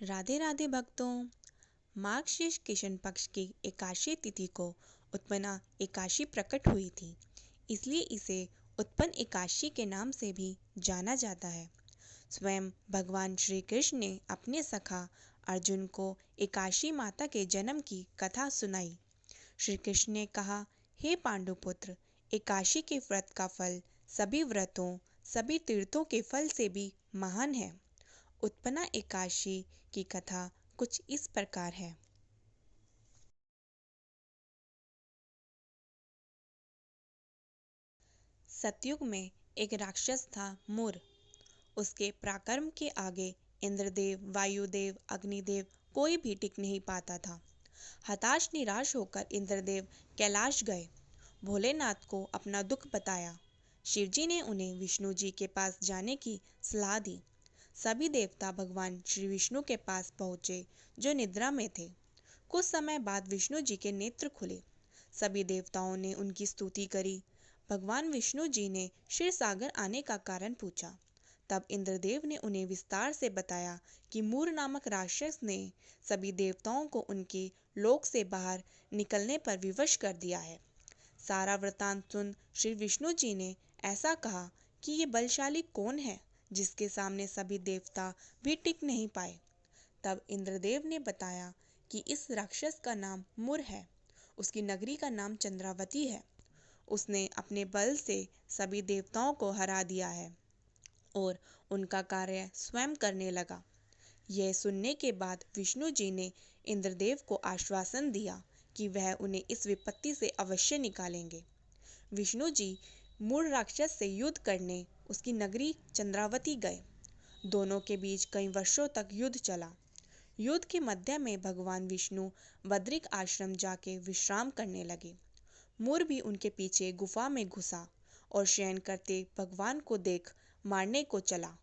राधे राधे भक्तों। मार्गशीर्ष कृष्ण पक्ष की एकादशी तिथि को उत्पन्ना एकादशी प्रकट हुई थी, इसलिए इसे उत्पन्न एकादशी के नाम से भी जाना जाता है। स्वयं भगवान श्री कृष्ण ने अपने सखा अर्जुन को एकादशी माता के जन्म की कथा सुनाई। श्री कृष्ण ने कहा, हे पांडुपुत्र, एकादशी के व्रत का फल सभी व्रतों, सभी तीर्थों के फल से भी महान है। उत्पन्ना एकादशी की कथा कुछ इस प्रकार है। सतयुग में एक राक्षस था मुर। उसके पराक्रम के आगे इंद्रदेव, वायुदेव, अग्निदेव कोई भी टिक नहीं पाता था। हताश निराश होकर इंद्रदेव कैलाश गए, भोलेनाथ को अपना दुख बताया। शिवजी ने उन्हें विष्णु जी के पास जाने की सलाह दी। सभी देवता भगवान श्री विष्णु के पास पहुँचे, जो निद्रा में थे। कुछ समय बाद विष्णु जी के नेत्र खुले। सभी देवताओं ने उनकी स्तुति करी। भगवान विष्णु जी ने क्षीर सागर आने का कारण पूछा। तब इंद्रदेव ने उन्हें विस्तार से बताया कि मूर नामक राक्षस ने सभी देवताओं को उनके लोक से बाहर निकलने पर विवश कर दिया है। सारा वृतांत सुन श्री विष्णु जी ने ऐसा कहा कि ये बलशाली कौन है जिसके सामने सभी देवता भी टिक नहीं पाए। तब इंद्रदेव ने बताया कि इस राक्षस का नाम मुर है। उसकी नगरी का नाम चंद्रावती है। उसने अपने बल से सभी देवताओं को हरा दिया है और उनका कार्य स्वयं करने लगा। यह सुनने के बाद विष्णु जी ने इंद्रदेव को आश्वासन दिया कि वह उन्हें इस विपत्ति से अवश्य निकालेंगे। विष्णु जी मूल राक्षस से युद्ध करने उसकी नगरी चंद्रावती गए। दोनों के बीच कई वर्षों तक युद्ध चला। युद्ध के मध्य में भगवान विष्णु बद्रिक आश्रम जाके विश्राम करने लगे। मूर भी उनके पीछे गुफा में घुसा और शयन करते भगवान को देख मारने को चला।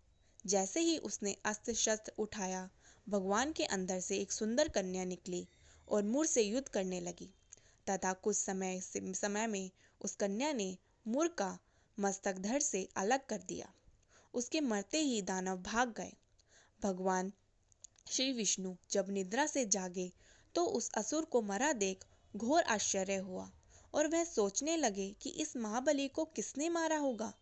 जैसे ही उसने अस्त्र शस्त्र उठाया, भगवान के अंदर से एक सुंदर कन्या निकली और मूर से युद्ध करने लगी तथा कुछ समय में उस कन्या ने मूर का मस्तक धड़ से अलग कर दिया। उसके मरते ही दानव भाग गए। भगवान श्री विष्णु जब निद्रा से जागे तो उस असुर को मरा देख घोर आश्चर्य हुआ और वह सोचने लगे कि इस महाबली को किसने मारा होगा।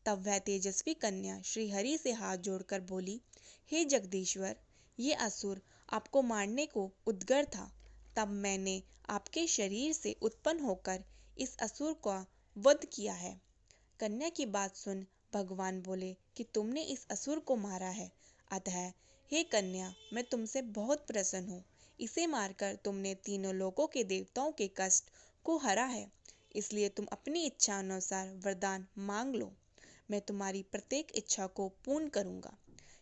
तब वह तेजस्वी कन्या श्री हरि से हाथ जोड़कर बोली, हे जगदीश्वर, ये असुर आपको मारने को उद्गर था। तब मैंने आपके शरीर से उत्पन्न होकर इस असुर का वध किया है। कन्या की बात सुन भगवान बोले कि तुमने इस असुर को मारा है, अतः हे कन्या, मैं तुमसे बहुत प्रसन्न हूँ। इसे मारकर तुमने तीनों लोकों के देवताओं के कष्ट को हरा है, इसलिए तुम अपनी इच्छा अनुसार वरदान मांग लो। मैं तुम्हारी प्रत्येक इच्छा को पूर्ण करूंगा।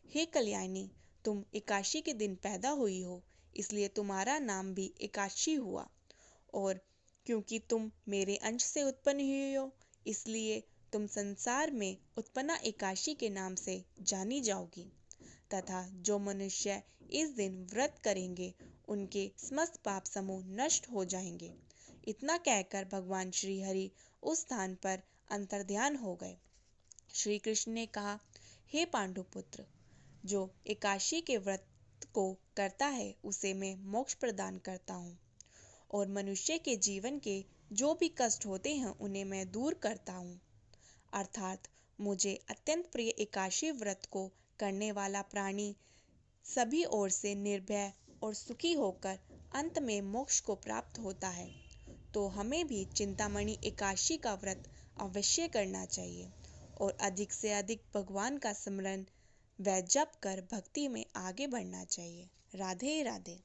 हे कल्याणी, तुम एकादशी के दिन पैदा हुई हो, इसलिए तुम्हारा नाम भी एकादशी हुआ। और क्योंकि तुम मेरे अंश से उत्पन्न हुई हो, इसलिए तुम संसार में उत्पन्ना एकादशी के नाम से जानी जाओगी। तथा जो मनुष्य इस दिन व्रत करेंगे, उनके समस्त पाप समूह नष्ट हो जाएंगे। इतना कहकर भगवान श्री हरि उस स्थान पर अंतर्ध्यान हो गए। श्री कृष्ण ने कहा, हे पांडुपुत्र, जो एकादशी के व्रत को करता है उसे मैं मोक्ष प्रदान करता हूँ और मनुष्य के जीवन के जो भी कष्ट होते हैं उन्हें मैं दूर करता हूँ। अर्थात मुझे अत्यंत प्रिय एकादशी व्रत को करने वाला प्राणी सभी ओर से निर्भय और सुखी होकर अंत में मोक्ष को प्राप्त होता है। तो हमें भी चिंतामणि एकादशी का व्रत अवश्य करना चाहिए और अधिक से अधिक भगवान का स्मरण व जप कर भक्ति में आगे बढ़ना चाहिए। राधे राधे।